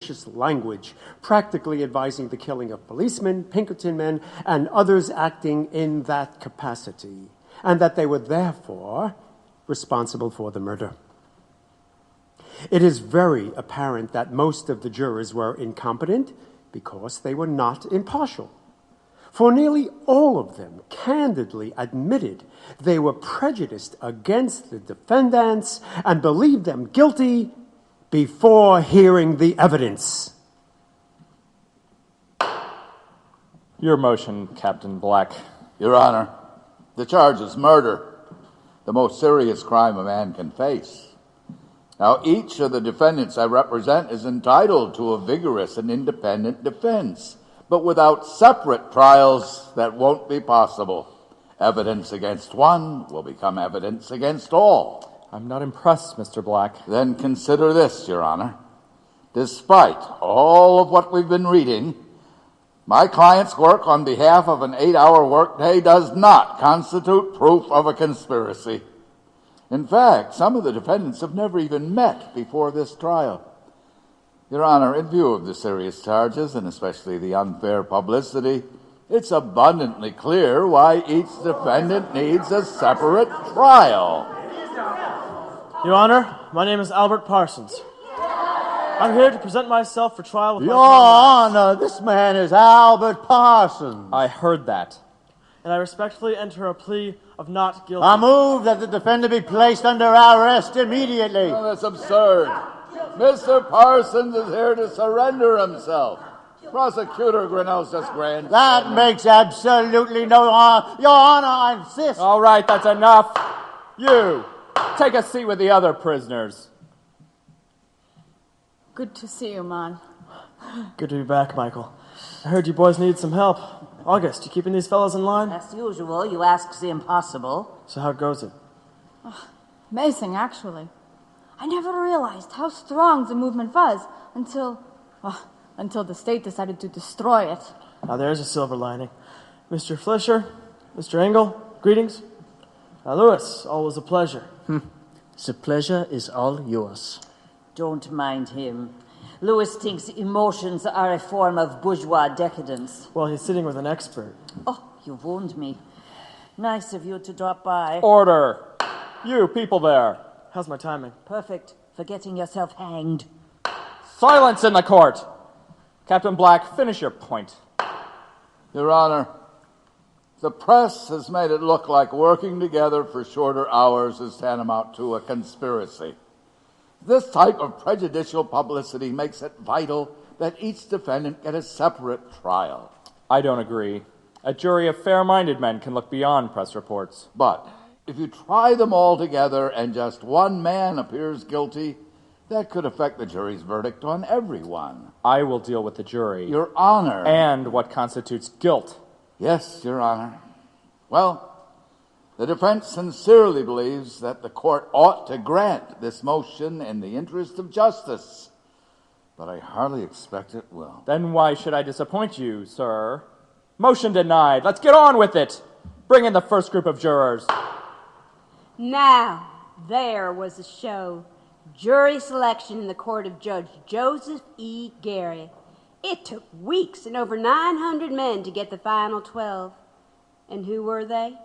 seditious language, practically advising the killing of policemen, Pinkerton men, and others acting in that capacity, and that they were therefore responsible for the murder. It is very apparent that most of the jurors were incompetent because they were not impartial. For nearly all of them candidly admitted they were prejudiced against the defendants and believed them guilty before hearing the evidence. Your motion, Captain Black. Your Honor, the charge is murder, the most serious crime a man can face. Now, each of the defendants I represent is entitled to a vigorous and independent defense, but without separate trials, that won't be possible. Evidence against one will become evidence against all. I'm not impressed, Mr. Black. Then consider this, Your Honor. Despite all of what we've been reading, my client's work on behalf of an 8-hour workday does not constitute proof of a conspiracy. In fact, some of the defendants have never even met before this trial. Your Honor, in view of the serious charges, and especially the unfair publicity, it's abundantly clear why each defendant needs a separate trial. Your Honor, my name is Albert Parsons. I'm here to present myself for trial with Your Honor, this man is Albert Parsons. I heard that. And I respectfully enter a plea of not guilty. I move that the defendant be placed under arrest immediately. Oh, that's absurd. Mr. Parsons is here to surrender himself. Prosecutor Grinnell's just granted. That makes absolutely no Your Honor, I insist. All right, that's enough. You, take a seat with the other prisoners. Good to see you, man. Good to be back, Michael. I heard you boys need some help. August, you keeping these fellas in line? As usual, you ask the impossible. So how goes it? Amazing, actually. I never realized how strong the movement was until the state decided to destroy it. Now there's a silver lining. Mr. Fleischer, Mr. Engel, greetings. Lewis, always a pleasure. The pleasure is all yours. Don't mind him. Lewis thinks emotions are a form of bourgeois decadence. Well, he's sitting with an expert. Oh, you've wounded me. Nice of you to drop by. Order! You people there. How's my timing? Perfect for getting yourself hanged. Silence in the court! Captain Black, finish your point. Your Honor, the press has made it look like working together for shorter hours is tantamount to a conspiracy. This type of prejudicial publicity makes it vital that each defendant get a separate trial. I don't agree. A jury of fair-minded men can look beyond press reports. But if you try them all together and just one man appears guilty, that could affect the jury's verdict on everyone. I will deal with the jury. Your Honor. And what constitutes guilt. Yes, Your Honor. Well, the defense sincerely believes that the court ought to grant this motion in the interest of justice, but I hardly expect it will. Then why should I disappoint you, sir? Motion denied. Let's get on with it. Bring in the first group of jurors. Now, there was a show. Jury selection in the court of Judge Joseph E. Gary. It took weeks and over 900 men to get the final 12. And who were they?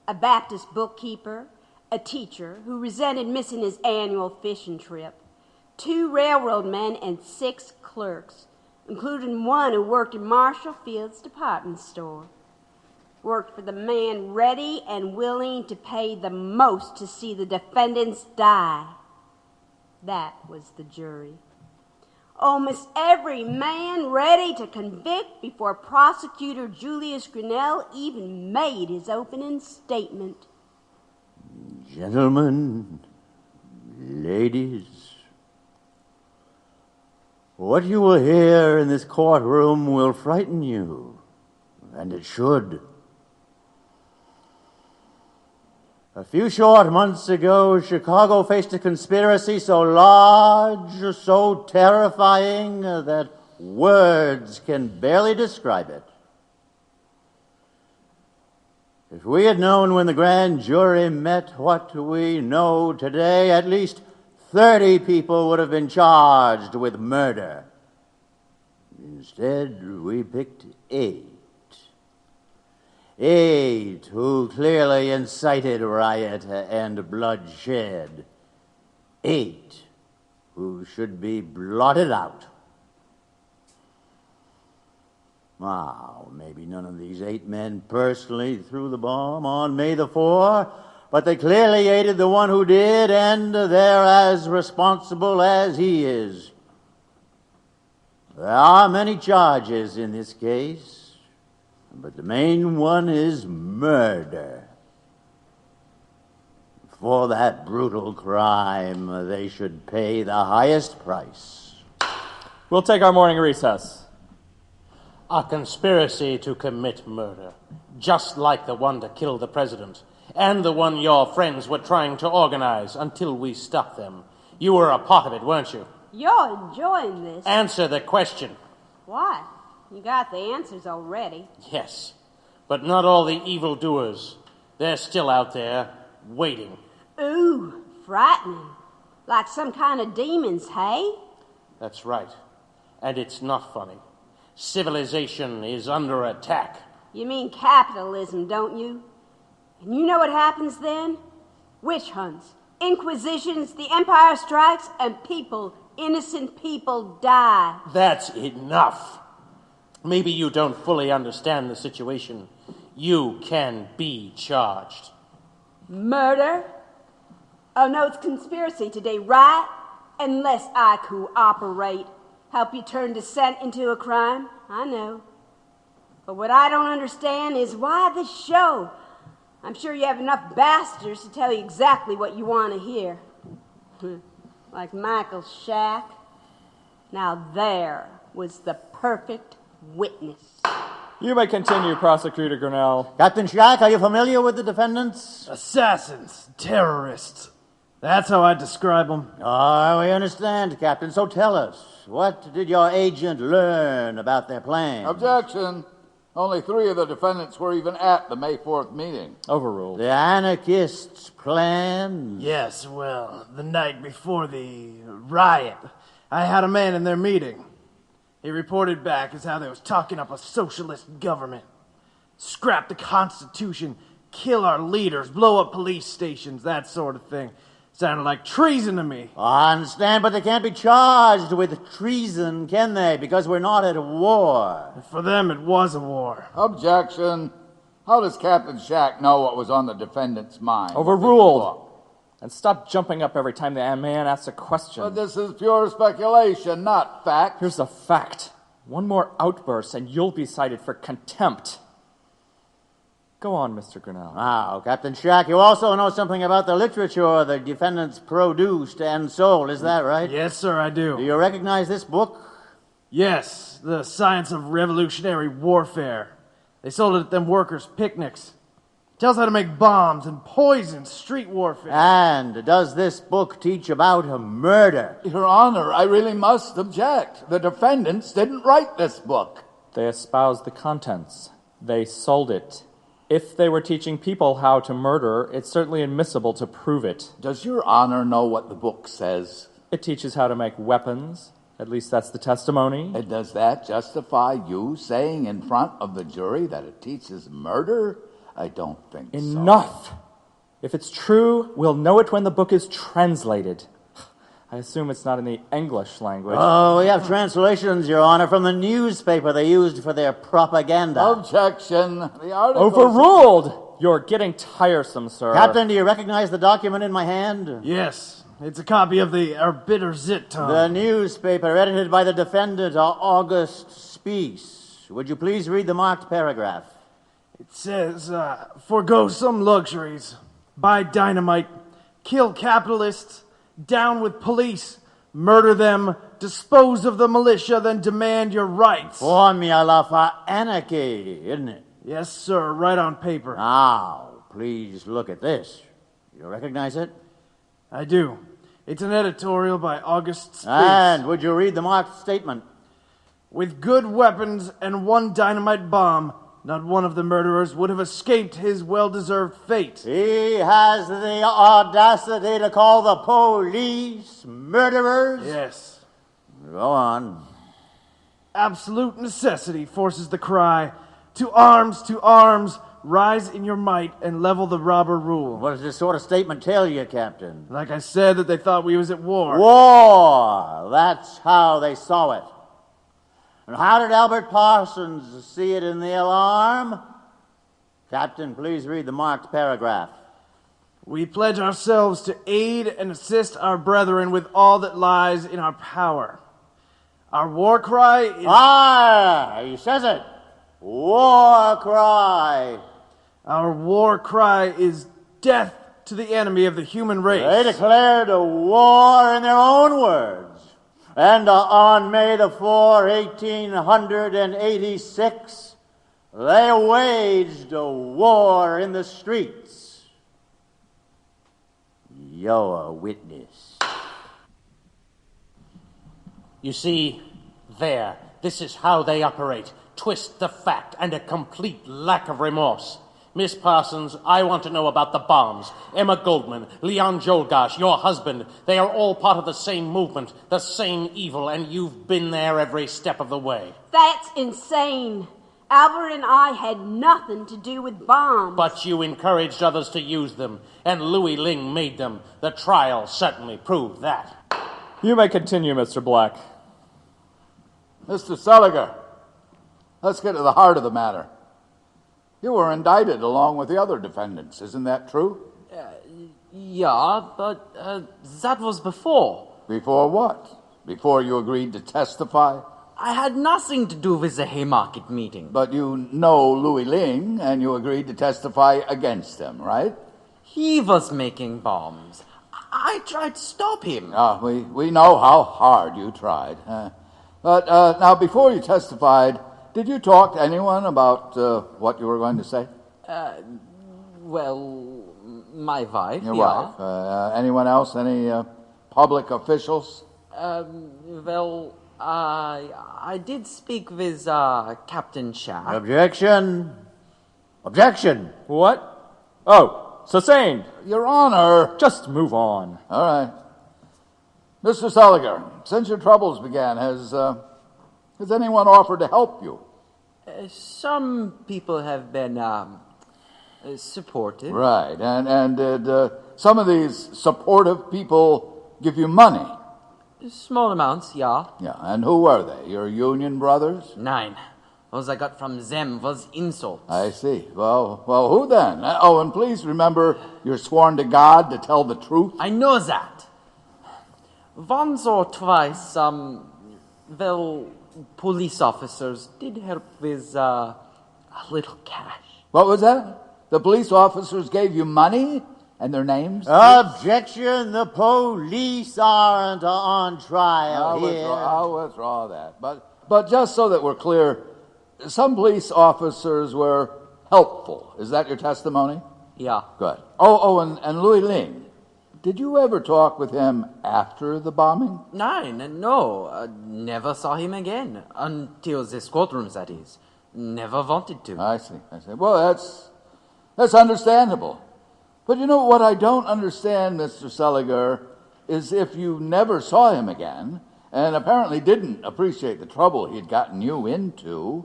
A Baptist bookkeeper, a teacher who resented missing his annual fishing trip, 2 railroad men, and 6 clerks, including one who worked in Marshall Field's department store. Worked for the man ready and willing to pay the most to see the defendants die. That was the jury. Almost every man ready to convict before prosecutor Julius Grinnell even made his opening statement. Gentlemen, ladies, what you will hear in this courtroom will frighten you, and it should. A few short months ago, Chicago faced a conspiracy so large, so terrifying, that words can barely describe it. If we had known when the grand jury met what we know today, at least 30 people would have been charged with murder. Instead, we picked 8. 8 who clearly incited riot and bloodshed. 8 who should be blotted out. Now, maybe none of these 8 men personally threw the bomb on May the 4th, but they clearly aided the one who did, and they're as responsible as he is. There are many charges in this case, but the main one is murder. For that brutal crime, they should pay the highest price. We'll take our morning recess. A conspiracy to commit murder, just like the one to kill the president, and the one your friends were trying to organize until we stopped them. You were a part of it, weren't you? You're enjoying this. Answer the question. Why? You got the answers already. Yes, but not all the evildoers. They're still out there, waiting. Ooh, frightening. Like some kind of demons, hey? That's right. And it's not funny. Civilization is under attack. You mean capitalism, don't you? And you know what happens then? Witch hunts, inquisitions, the empire strikes, and innocent people die. That's enough. Maybe you don't fully understand the situation. You can be charged. Murder? Oh, no, it's conspiracy today, right? Unless I cooperate. Help you turn dissent into a crime? I know. But what I don't understand is why this show? I'm sure you have enough bastards to tell you exactly what you want to hear. Like Michael Shack. Now there was the perfect witness. You may continue, Prosecutor Grinnell. Captain Shack, are you familiar with the defendants? Assassins, terrorists. That's how I describe them. Oh, we understand, Captain. So tell us, what did your agent learn about their plan? Objection. Only 3 of the defendants were even at the May 4th meeting. Overruled. The anarchists' plan? Yes, well, the night before the riot, I had a man in their meeting. He reported back as how they was talking up a socialist government. Scrap the Constitution, kill our leaders, blow up police stations, that sort of thing. Sounded like treason to me. I understand, but they can't be charged with treason, can they? Because we're not at war. For them, it was a war. Objection. How does Captain Shack know what was on the defendant's mind? Overruled. And stop jumping up every time the man asks a question. But this is pure speculation, not fact. Here's the fact. One more outburst and you'll be cited for contempt. Go on, Mr. Grinnell. Now, Captain Shack, you also know something about the literature the defendants produced and sold, is that right? Yes, sir, I do. Do you recognize this book? Yes, The Science of Revolutionary Warfare. They sold it at them workers' picnics. Tells how to make bombs and poison street warfare. And does this book teach about murder? Your Honor, I really must object. The defendants didn't write this book. They espoused the contents. They sold it. If they were teaching people how to murder, it's certainly admissible to prove it. Does Your Honor know what the book says? It teaches how to make weapons. At least that's the testimony. And does that justify you saying in front of the jury that it teaches murder? I don't think so. Enough! If it's true, we'll know it when the book is translated. I assume it's not in the English language. Oh, we have translations, Your Honor, from the newspaper they used for their propaganda. Objection. The articles... Overruled! You're getting tiresome, sir. Captain, do you recognize the document in my hand? Yes, it's a copy of the Erbitterzittung. The newspaper edited by the defendant, August Spiess. Would you please read the marked paragraph? It says, forgo some luxuries, buy dynamite, kill capitalists, down with police, murder them, dispose of the militia, then demand your rights. Formula for anarchy, isn't it? Yes, sir, right on paper. Now, please look at this. You recognize it? I do. It's an editorial by August Spiess. And would you read the marked statement? With good weapons and one dynamite bomb, not one of the murderers would have escaped his well-deserved fate. He has the audacity to call the police murderers? Yes. Go on. absolute necessity forces the cry, to arms, rise in your might and level the robber rule. What does this sort of statement tell you, Captain? Like I said, that they thought we was at war. War! That's how they saw it. And how did Albert Parsons see it in the alarm? Captain, please read the marked paragraph. We pledge ourselves to aid and assist our brethren with all that lies in our power. Our war cry is... He says it. War cry. Our war cry is death to the enemy of the human race. They declared a war in their own words. And on May the 4th, 1886, they waged a war in the streets. You're a witness. You see, this is how they operate. Twist the fact and a complete lack of remorse. Miss Parsons, I want to know about the bombs. Emma Goldman, Leon Jolgosh, your husband, they are all part of the same movement, the same evil, and you've been there every step of the way. That's insane. Albert and I had nothing to do with bombs. But you encouraged others to use them, and Louis Ling made them. The trial certainly proved that. You may continue, Mr. Black. Mr. Seliger, let's get to the heart of the matter. You were indicted along with the other defendants, isn't that true? Yeah, but that was before. Before what? Before you agreed to testify? I had nothing to do with the Haymarket meeting. But you know Louis Ling, and you agreed to testify against him, right? He was making bombs. I tried to stop him. We know how hard you tried. But now, before you testified, did you talk to anyone about what you were going to say? Well, my wife. Your yeah. wife. Anyone else? Any public officials? Well, I did speak with Captain Shack. Objection. Objection. What? Oh, sustained. Your Honor. Just move on. All right. Mr. Seliger, since your troubles began, has anyone offered to help you? Some people have been supportive. Right. And did some of these supportive people give you money? Small amounts, yeah. Yeah. And who were they? Your union brothers? 9. All I got from them was insults. I see. Well, who then? Oh, and please remember, you're sworn to God to tell the truth. I know that. Once or twice, police officers did help with a little cash. What was that? The police officers gave you money and their names? Objection. The police aren't on trial here. I'll withdraw that. But just so that we're clear, some police officers were helpful. Is that your testimony? Yeah. Good. Oh, and Louis Ling. Did you ever talk with him after the bombing? No. Never saw him again. Until this courtroom, that is. Never wanted to. I see. Well, that's understandable. But you know what I don't understand, Mr. Seliger, is if you never saw him again, and apparently didn't appreciate the trouble he'd gotten you into,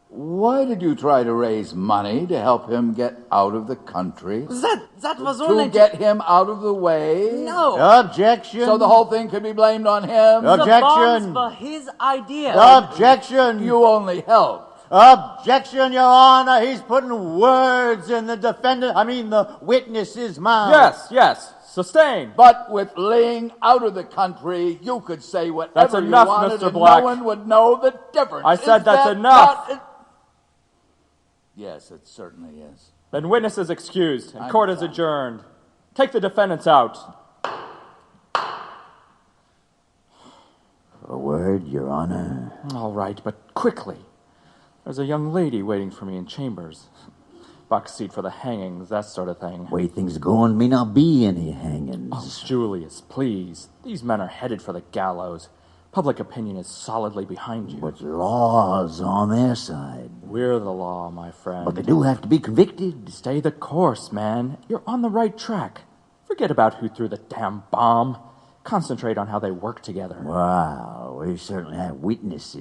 why did you try to raise money to help him get out of the country? That was only to get him out of the way? No. Objection. So the whole thing could be blamed on him? Objection. The bombs were his idea. Objection. You only helped. Objection, Your Honor. He's putting words in the witness's mouth. Yes. Sustained. But with Ling out of the country, you could say whatever That's enough, you wanted, Mr. and Black. no one would know the difference. I said that's enough. Yes, it certainly is. Then witness is excused and court is adjourned. Take the defendants out. A word, Your Honor. All right, but quickly. There's a young lady waiting for me in chambers. Box seat for the hangings, that sort of thing. Way things going, may not be any hangings. Oh, Julius, please. These men are headed for the gallows. Public opinion is solidly behind you. But law's on their side. We're the law, my friend. But they do have to be convicted. Stay the course, man. You're on the right track. Forget about who threw the damn bomb. Concentrate on how they work together. Wow, we certainly have witnesses.